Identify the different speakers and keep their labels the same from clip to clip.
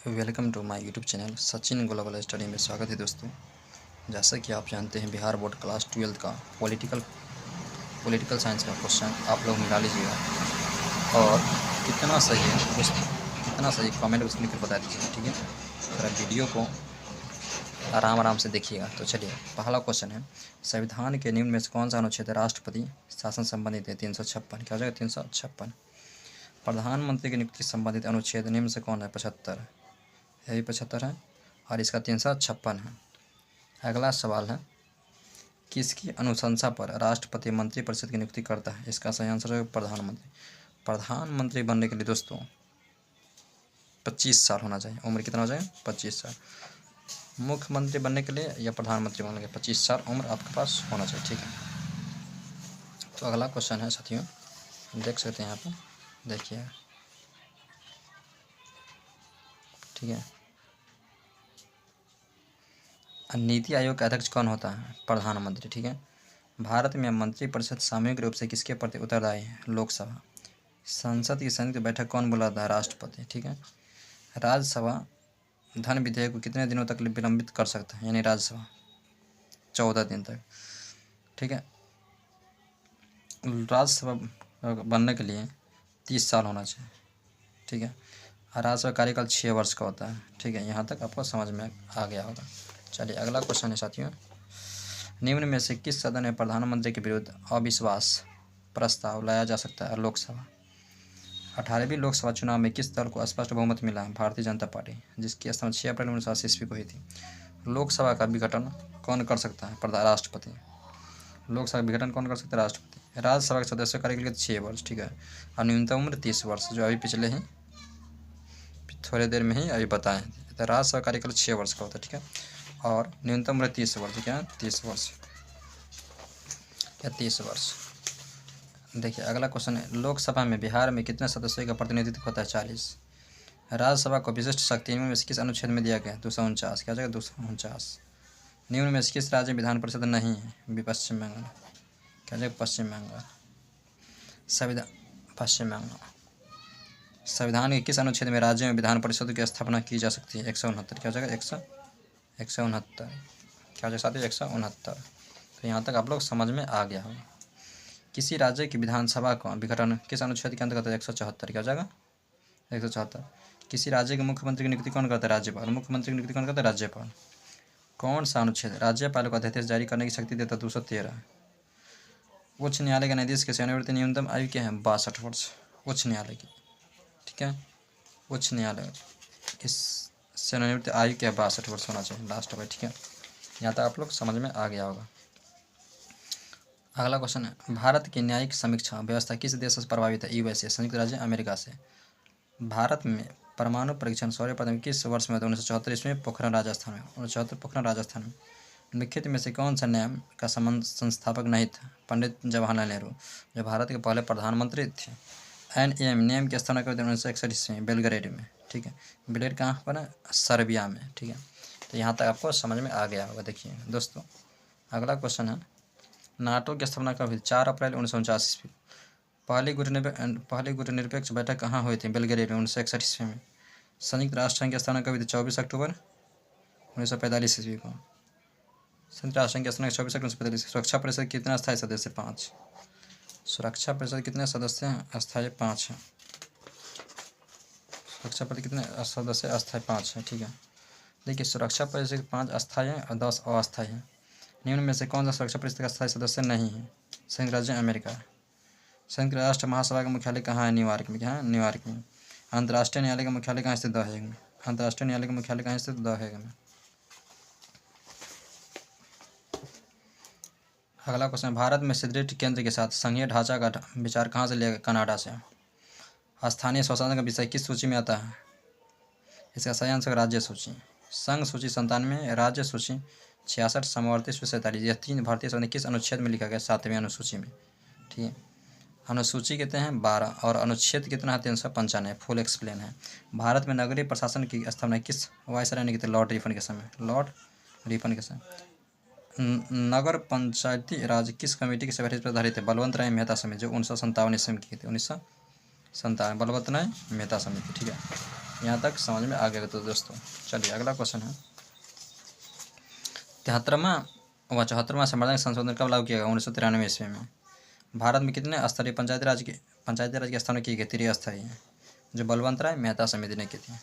Speaker 1: Welcome to my YouTube channel Sachin global study में स्वागत है दोस्तों। जैसा कि आप जानते हैं बिहार बोर्ड क्लास 12 का पॉलिटिकल साइंस का क्वेश्चन आप लोग मिला लीजिएगा और कितना सही है दोस्तों, कितना सही कमेंट उसमें लिखकर बता दीजिएगा, ठीक है। थोड़ा वीडियो को आराम से देखिएगा। तो चलिए, पहला क्वेश्चन है, संविधान के निम्न में से कौन सा अनुच्छेद राष्ट्रपति शासन संबंधित है? 356। क्या हो जाएगा? 356। प्रधानमंत्री की नियुक्ति संबंधित अनुच्छेद निम्न से कौन है? 75। यही 75 है और इसका 356 है। अगला सवाल है, किसकी अनुशंसा पर राष्ट्रपति मंत्रिपरिषद की नियुक्ति करता है? इसका सही आंसर है प्रधानमंत्री। प्रधानमंत्री बनने के लिए दोस्तों 25 साल होना चाहिए। उम्र कितना हो जाएगा? 25 साल। मुख्यमंत्री बनने के लिए या प्रधानमंत्री बनने के लिए 25 साल उम्र आपके पास होना चाहिए, ठीक है। तो अगला क्वेश्चन है साथियों, देख सकते हैं यहाँ पर, देखिए, ठीक है। नीति आयोग का अध्यक्ष कौन होता है? प्रधानमंत्री, ठीक है। भारत में मंत्रिपरिषद सामूहिक रूप से किसके प्रति उत्तरदायी है? लोकसभा। संसद की संयुक्त बैठक कौन बुलाता है? राष्ट्रपति, ठीक है। राज्यसभा धन विधेयक को कितने दिनों तक विलंबित कर सकता है? यानी राज्यसभा 14 दिन तक, ठीक है। राज्यसभा बनने के लिए 30 साल होना चाहिए, ठीक है। राज्यसभा कार्यकाल 6 वर्ष का होता है, ठीक है। यहाँ तक आपको समझ में आ गया होगा। चलिए, अगला क्वेश्चन है साथियों, निम्न में से किस सदन में प्रधानमंत्री के विरुद्ध अविश्वास प्रस्ताव लाया जा सकता है? लोकसभा। 18वीं लोकसभा चुनाव में किस दल को स्पष्ट बहुमत मिला? भारतीय जनता पार्टी, जिसकी स्थापना 6 अप्रैल 1980 ईस्वी को हुई थी। लोकसभा का विघटन कौन कर सकता है? राष्ट्रपति। लोकसभा का विघटन कौन कर सकता है? राष्ट्रपति। राज्यसभा के सदस्य कार्य के लिए 6 वर्ष, ठीक है। और न्यूनतम उम्र 30 वर्ष, जो अभी पिछले ही थोड़ी देर में ही अभी बताएं। तो राज्यसभा कार्यकाल 6 वर्ष का होता है, ठीक है। और न्यूनतम उम्र 30 वर्ष, क्या 30 वर्ष या 30 वर्ष। देखिए, अगला क्वेश्चन है, लोकसभा में बिहार में कितने सदस्यों का प्रतिनिधित्व होता है? 40। राज्यसभा को विशिष्ट शक्ति निम्न में से किस अनुच्छेद में दिया गया? 249। क्या जगह? 249। निम्न में से किस राज्य में विधान परिषद नहीं है? पश्चिम बंगाल। क्या जगह? पश्चिम बंगाल। पश्चिम बंगाल। संविधान के किस अनुच्छेद में राज्य में विधान परिषद की स्थापना की जा सकती है? 169। क्या जगह? 169। क्या हो जाए? 169। तो यहाँ तक आप लोग समझ में आ गया होगा। किसी राज्य की विधानसभा का विघटन किस अनुच्छेद के अंतर्गत? 174। क्या हो जाएगा? 174। किसी राज्य के मुख्यमंत्री की नियुक्ति कौन करता है? राज्यपाल। मुख्यमंत्री की नियुक्ति कौन करता है? राज्यपाल। कौन सा अनुच्छेद राज्यपाल को अध्यादेश जारी करने की शक्ति देता है? 213। उच्च न्यायालय के न्यायाधीश की सेवानिवृत्ति न्यूनतम आयु क्या है? 62 वर्ष, उच्च न्यायालय की, ठीक है। उच्च न्यायालय इस सेवानिवृत्ति आयु क्या है? 62 वर्ष होना चाहिए लास्ट में, ठीक है। यहाँ तक आप लोग समझ में आ गया होगा। अगला क्वेश्चन है, भारत की न्यायिक समीक्षा व्यवस्था किस देश से प्रभावित है? यूएसए, संयुक्त राज्य अमेरिका से। भारत में परमाणु परीक्षण सौर्य पदम किस वर्ष में? 1974 ईस्वी, पोखरण राजस्थान में। 1974 पोखरण राजस्थान में। निम्नलिखित में से कौन सा नियम का संस्थापक नहीं था? पंडित जवाहरलाल नेहरू, जो भारत के पहले प्रधानमंत्री थे। NAM नियम की स्थापना कर दी 1961 ईस्वी में बेलग्रेड में, ठीक है। बेलग्रेड कहाँ पर है? सर्बिया में, ठीक है। तो यहाँ तक आपको समझ में आ गया होगा। देखिए दोस्तों, अगला क्वेश्चन है, नाटो की स्थापना कब हुई? 4 अप्रैल 1949 ईस्वी। पहली गुटनिरपेक्ष बैठक कहाँ हुई थी? बेलग्रेड में 1961 ईस्वी में। संयुक्त राष्ट्र संघ की स्थापना कब हुई थी? 24 अक्टूबर 1945 ईस्वी को। संयुक्त राष्ट्र संघ की स्थापना 24 अक्टूबर 1945। सुरक्षा परिषद कितने अस्थायी सदस्य? 5। सुरक्षा परिषद कितने सदस्य हैं? अस्थायी 5 हैं। सुरक्षा परिषद कितने सदस्य? अस्थायी 5 हैं, ठीक है। देखिए, सुरक्षा परिषद 5 अस्थायी हैं और 10 अस्थायी हैं। निम्न में से कौन सा सुरक्षा परिषद का अस्थायी सदस्य नहीं है? संयुक्त राज्य अमेरिका। संयुक्त राष्ट्र महासभा का मुख्यालय कहाँ है? न्यूयॉर्क में। क्या है? न्यूयॉर्क में। अंतर्राष्ट्रीय न्यायालय का मुख्यालय कहाँ स्थित? द हेग में। अंतर्राष्ट्रीय न्यायालय का मुख्यालय कहाँ स्थित? द हेग में। अगला क्वेश्चन, भारत में सुदृढ़ केंद्र के साथ संघीय ढांचा का विचार कहाँ से लिया गया? कनाडा से। स्थानीय स्वशासन का विषय किस सूची में आता है? इसका सही आंसर राज्य सूची। संघ सूची 97, राज्य सूची 66, समवर्ती सूची 47। यह 3 भारतीय संविधान किस अनुच्छेद में लिखा गया? 7वें अनुसूची में, ठीक है। अनुसूची कितने हैं? 12 और अनुच्छेद कितना है? 395। फुल एक्सप्लेन है। भारत में नगरीय प्रशासन की स्थापना किस वायसराय ने की थी? लॉर्ड रिपन के समय। लॉर्ड रिपन के समय। नगर पंचायती राज किस कमेटी की सिफारिश पर आधारित है? बलवंत राय मेहता समिति, जो 1957 ईस्वी में की थी। 1957 बलवंत राय मेहता समिति, ठीक है। यहाँ तक समझ में आ गया तो दोस्तों। चलिए अगला क्वेश्चन है 73वां व 74वां संविधान संशोधन कब लागू किया गया? 1993 ईस्वी में। भारत में कितने स्तरीय पंचायती राज की स्थापना की गई? त्रिस्तरीय, जो बलवंत राय मेहता समिति ने की थी।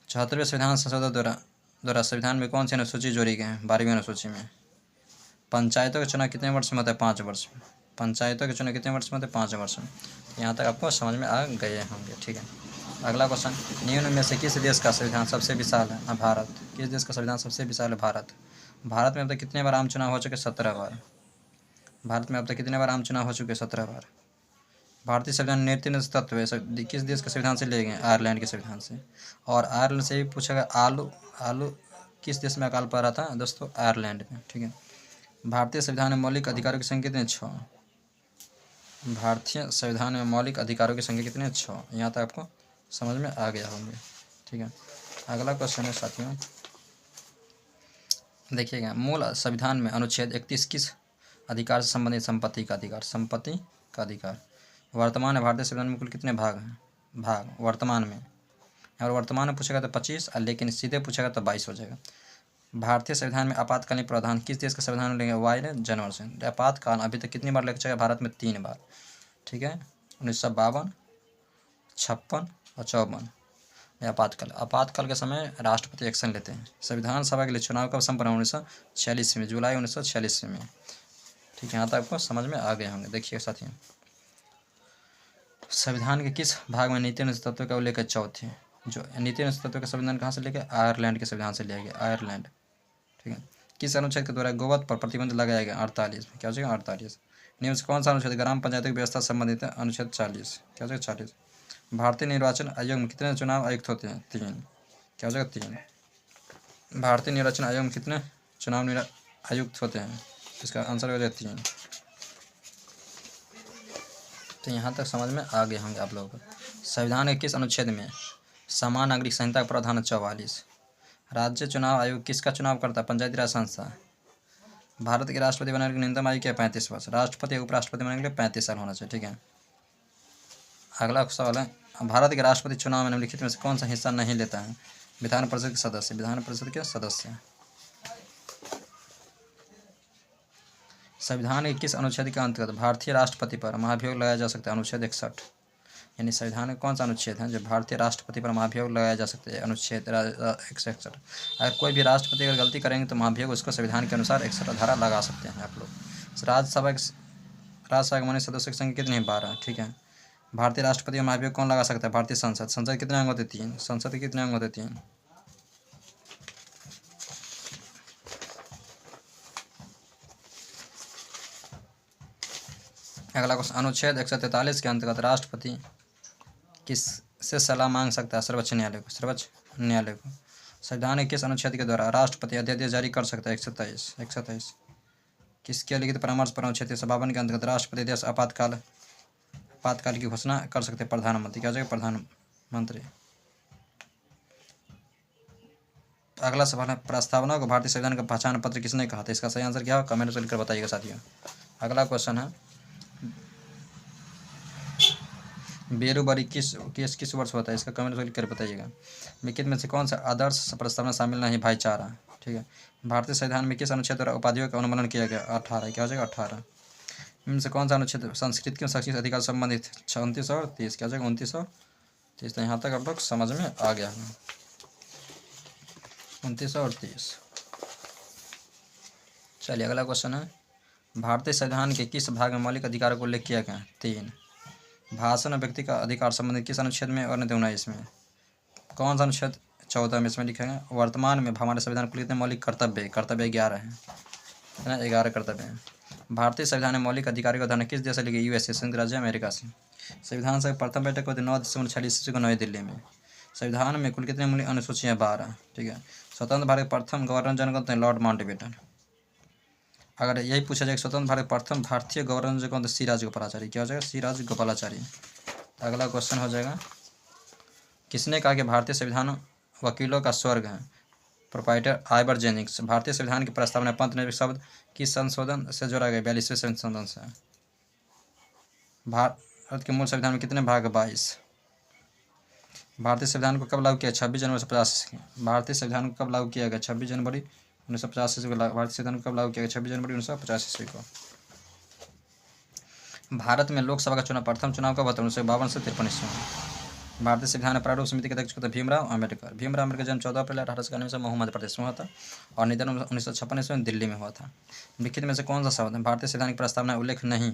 Speaker 1: 74वें संविधान संशोधन द्वारा संविधान में कौन सी अनुसूची जोड़ी गई है? 12वीं अनुसूची में। पंचायतों का चुनाव कितने वर्ष में होता है? 5 वर्ष में। पंचायतों के चुनाव कितने वर्ष में होते हैं? 5 वर्ष में। यहाँ तक आपको समझ में आ गए होंगे, ठीक है। अगला क्वेश्चन, निम्न में से किस देश का संविधान सबसे विशाल है? भारत। किस देश का संविधान सबसे विशाल है? भारत। भारत में अब तक कितने बार आम चुनाव हो चुके? 17 बार। भारत में अब तक कितने बार आम चुनाव हो चुके? 17 बार। भारतीय संविधान नीति तत्व किस देश के संविधान से लिए गए? आयरलैंड के संविधान से। और आयरलैंड से भी पूछा गया आलू किस देश में अकाल पड़ रहा था? दोस्तों आयरलैंड में, ठीक है। भारतीय संविधान में मौलिक अधिकारों की संख्या कितने? 6। भारतीय संविधान में मौलिक अधिकारों की संख्या कितने? 6। यहाँ तक आपको समझ में आ गया होंगे, ठीक है। अगला क्वेश्चन है साथियों, देखिएगा, मूल संविधान में अनुच्छेद 31 किस अधिकार से संबंधित? संपत्ति का अधिकार। संपत्ति का अधिकार। वर्तमान में भारतीय संविधान में कुल कितने भाग हैं? भाग वर्तमान में, और वर्तमान में पूछेगा तो 25, लेकिन सीधे पूछेगा तो 22 हो जाएगा। भारतीय संविधान में आपातकालीन प्रावधान किस देश के संविधान में लेंगे? वायरे जनवरी से। आपातकाल अभी तक कितनी बार लग चुका है? भारत में 3 बार, ठीक है। 1952, 56 और 54। आपातकाल के समय राष्ट्रपति एक्शन लेते हैं। संविधान सभा के लिए चुनाव कब संपन्न? 1946 में, जुलाई 1946 में, ठीक है। यहाँ तक आपको समझ में आ गए होंगे। देखिए साथियों, संविधान के किस भाग में नीति अनुच्छेद तत्व का उल्लेख है? चौथे। जो नीति अनुच्छेद तत्व का संविधान कहाँ से लेके? आयरलैंड के संविधान से लिया गया, आयरलैंड, ठीक है। किस अनुच्छेद के द्वारा गोवध पर प्रतिबंध लगाया गया? 48 में। क्या हो जाएगा? 48। नियम से कौन सा अनुच्छेद ग्राम पंचायतों की व्यवस्था संबंधित है? अनुच्छेद 40। क्या हो जाएगा? 40। भारतीय निर्वाचन आयोग में कितने चुनाव आयुक्त होते हैं? 3। क्या हो जाएगा? 3। भारतीय निर्वाचन आयोग में कितने चुनाव आयुक्त होते हैं? इसका आंसर हो जाएगा 3। तो यहाँ तक समझ में आ गए होंगे आप लोगों को। संविधान के किस अनुच्छेद में समान नागरिक संहिता का प्रावधान है? 44। राज्य चुनाव आयोग किसका चुनाव करता है? पंचायती राज संस्था। भारत के राष्ट्रपति बनने की न्यूनतम आयु क्या है? 35 वर्ष। राष्ट्रपति या उपराष्ट्रपति बनने के लिए 35 साल होना चाहिए, ठीक है। अगला सवाल है, भारत के राष्ट्रपति चुनाव में निम्नलिखित में से कौन सा हिस्सा नहीं लेता है? विधान परिषद के सदस्य। विधान परिषद के सदस्य। संविधान के किस अनुच्छेद के अंतर्गत भारतीय राष्ट्रपति पर महाभियोग लगाया जा सकता है? अनुच्छेद 61। यानी संविधान का कौन सा अनुच्छेद है जो भारतीय राष्ट्रपति पर महाभियोग लगाया जा सकता है? अनुच्छेद 61। अगर कोई भी राष्ट्रपति अगर गलती करेंगे तो महाभियोग उसको संविधान के अनुसार 61 धारा लगा सकते हैं आप लोग। राज्यसभा के माननीय सदस्यों की संख्या कितनी है? 12, ठीक है। भारतीय राष्ट्रपति का महाभियोग कौन लगा सकता है? भारतीय संसद। संसद कितने अंग होते? 3। संसद के कितने अंग होते? 3। अगला क्वेश्चन, अनुच्छेद 143 के अंतर्गत राष्ट्रपति किससे सलाह मांग सकता है? सर्वोच्च न्यायालय को। सर्वोच्च न्यायालय को। संविधान के किस अनुच्छेद के द्वारा राष्ट्रपति अध्यादेश जारी कर सकता है? 127। किसके लिखित परामर्श पर अनुच्छेद 52 के अंतर्गत राष्ट्रपति देश आपातकाल की घोषणा कर सकते हैं? प्रधानमंत्री। क्या हो जाएगा? प्रधानमंत्री। अगला सवाल है, प्रस्तावना को भारतीय संविधान का पहचान पत्र किसने कहा था? इसका सही आंसर क्या हो? कमेंट में लिखकर बताइएगा साथियों। अगला क्वेश्चन है, बेरोबरी किस वर्ष होता है? इसका कमेंट में लिखकर बताइएगा। निम्नलिखित में से कौन सा आदर्श प्रस्तावना शामिल नहीं? भाईचारा, ठीक है। भारतीय संविधान में किस अनुच्छेद द्वारा उपाधियों का उन्मूलन किया गया? 18। क्या हो जाएगा? 18। इनमें से कौन सा अनुच्छेद संस्कृति और शैक्षिक अधिकार संबंधित? 29 और 30। क्या हो जाएगा? 29 और 30। तो यहाँ तक आप लोग समझ में आ गया है। 29 और 30। चलिए अगला क्वेश्चन है, भारतीय संविधान के किस भाग में मौलिक अधिकारों को उल्लेख किया गया? 3। भाषण और व्यक्ति का अधिकार संबंधित किस अनुच्छेद में और 19 में? कौन सा अनुच्छेद? 14 में। इसमें लिखा है वर्तमान में हमारे संविधान को कितने मौलिक कर्तव्य? कर्तव्य 11 है ना, 11 कर्तव्य हैं। भारतीय संविधान में मौलिक अधिकारों का उदाहरण किस देश से ली गई? यूएसए, संयुक्त राज्य अमेरिका से। संविधान सभा प्रथम बैठक होती 9 दिसंबर 1946 को नई दिल्ली में। संविधान में कुल कितने मूल्य अनुसूचियाँ? 12, ठीक है। स्वतंत्र भारत प्रथम गवर्नर जनरल कौन थे? Lord Mountbatten. अगर यही पूछा जाए स्वतंत्र भारत प्रथम भारतीय गवर्नर कौन थे? सी राजगोपालाचारी। क्या हो जाएगा? सी राजगोपालाचारी। अगला क्वेश्चन हो जाएगा, किसने कहा कि भारतीय संविधान वकीलों का स्वर्ग है? Proprietor Ivor Jennings. भारतीय संविधान की प्रस्तावना पंथ शब्द किस संशोधन से जोड़ा गया? 42वें संशोधन से। भारत के मूल संविधान में कितने भाग? 22। भारतीय संविधान को कब लागू किया? 26 जनवरी 1950 ईस्वी। भारतीय संविधान को कब लागू किया गया? 26 जनवरी 1950 ईस्वी को। भारतीय संविधान को कब लागू किया गया? 26 जनवरी 1950 ईस्वी को। भारत में लोकसभा का चुनाव प्रथम चुनाव कब होता है? 1952 से 53 ईस्वी में। भारतीय संविधान प्रारूप समिति के अध्यक्ष को भीमराव अम्बेडकर। भीमराव अम्बेडकर जन्म 14 अप्रैल 1891 से मध्य प्रदेश में हुआ था और निधन 1956 ईस्वी में दिल्ली में हुआ था। लिखित में से कौन सा शब्द है भारतीय संविधान की प्रस्तावना उल्लेख नहीं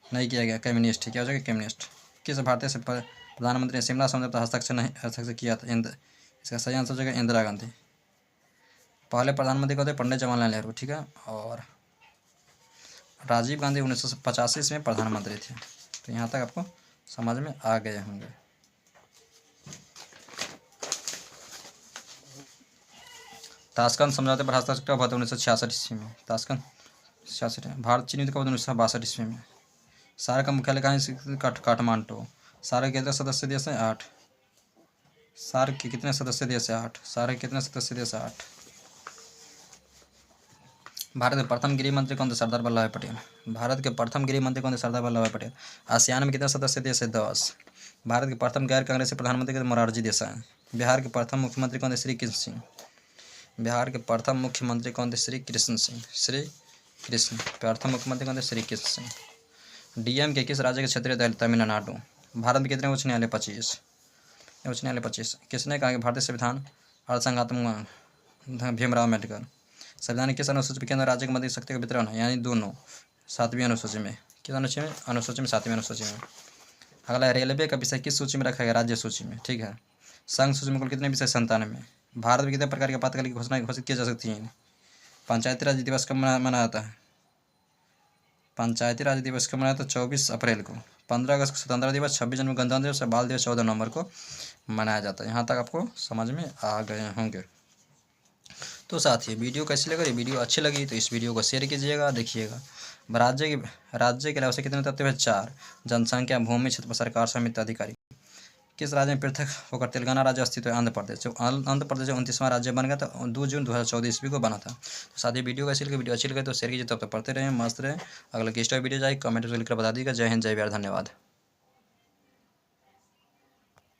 Speaker 1: किया गया? कम्युनिस्ट। क्या हो जाएगा? कम्युनिस्ट। किस भारतीय से प्रधानमंत्री ने शिमला समझौते पर हस्ताक्षर किया था? इसका सही आंसर हो जाएगा इंदिरा गांधी। पहले प्रधानमंत्री को थे पंडित जवाहरलाल नेहरू, ठीक है, और राजीव गांधी 1985 में प्रधानमंत्री थे। तो यहाँ तक आपको समझ में आ गए होंगे। ताशकंद समझौते पर हस्ताक्षर कब हुआ था? 1966 ईस्वी में। ताशकंद 66 में। भारत चीन युद्ध कब हुआ? 1962 ईस्वी में। सार्क का मुख्यालय कहाँ है? काठमांडू। सार्क के कितने सदस्य देश हैं? 8। सार्क के कितने सदस्य देश हैं? 8। सार्क के कितने सदस्य देश हैं? 8। भारत के प्रथम गृह मंत्री कौन थे? सरदार वल्लभ भाई पटेल। भारत के प्रथम गृह मंत्री कौन थे? सरदार वल्लभ भाई पटेल। आसियान में कितने सदस्य देश है? 10। भारत के प्रथम गैर कांग्रेसी प्रधानमंत्री कौन थे? मोरारजी देसाई। बिहार के प्रथम मुख्यमंत्री कौन थे? श्री कृष्ण सिंह। बिहार के प्रथम मुख्यमंत्री कौन थे? श्री कृष्ण सिंह। श्री कृष्ण। प्रथम मुख्यमंत्री कौन थे? श्री कृष्ण सिंह। डीएम के किस राज्य के क्षेत्रीय अदालत? तमिलनाडु। भारत में कितने उच्च न्यायालय? 25। उच्च न्यायालय 25। किसने कहा कि भारतीय संविधान अर्थसंघात्मक? भीमराव अम्बेडकर। संविधान किस अनुसूची में केंद्र राज्य के मध्य शक्ति का वितरण है? यानी दोनों। 7वीं अनुसूची में। किस अनुसूची में? अनुसूची में 7वीं अनुसूची में। अगला, रेलवे का विषय किस सूची में रखा गया? राज्य सूची में, ठीक है। संघ सूची में कुल कितने विषय? 97। भारत में कितने प्रकार के आपातकाल की घोषणा घोषित की जा सकती है? पंचायती राज दिवस कब मनाया जाता है? पंचायती राज दिवस कब मनाया जाता है? 24 अप्रैल को। 15 अगस्त को स्वतंत्रता दिवस, 26 जनवरी गणतंत्र दिवस और बाल दिवस 14 नवंबर को मनाया जाता है। यहाँ तक आपको समझ में आ गए होंगे। तो साथियों, वीडियो कैसी लग रही? वीडियो अच्छी लगी तो इस वीडियो को शेयर कीजिएगा। देखिएगा, राज्य के अलावा से कितने तत्व है? 4। जनसंख्या, भूमि, क्षेत्र, सरकार, समिति, अधिकारी। किस राज्य में पृथक होकर तेलंगाना राज्य अस्तित्व है? आंध्र प्रदेश। जो आंध्र प्रदेश 29वां राज्य बन गया था 2 जून 2014 ईस्वी को बना था। तो साथियों, वीडियो कैसी लगी? वीडियो अच्छी लगे तो शेयर कीजिए। तब तक पढ़ते रहें, मस्त रहें। अगला किस टाइप वीडियो जाए कमेंट में लिखकर बता दीजिएगा। जय हिंद, जय बिहार, धन्यवाद।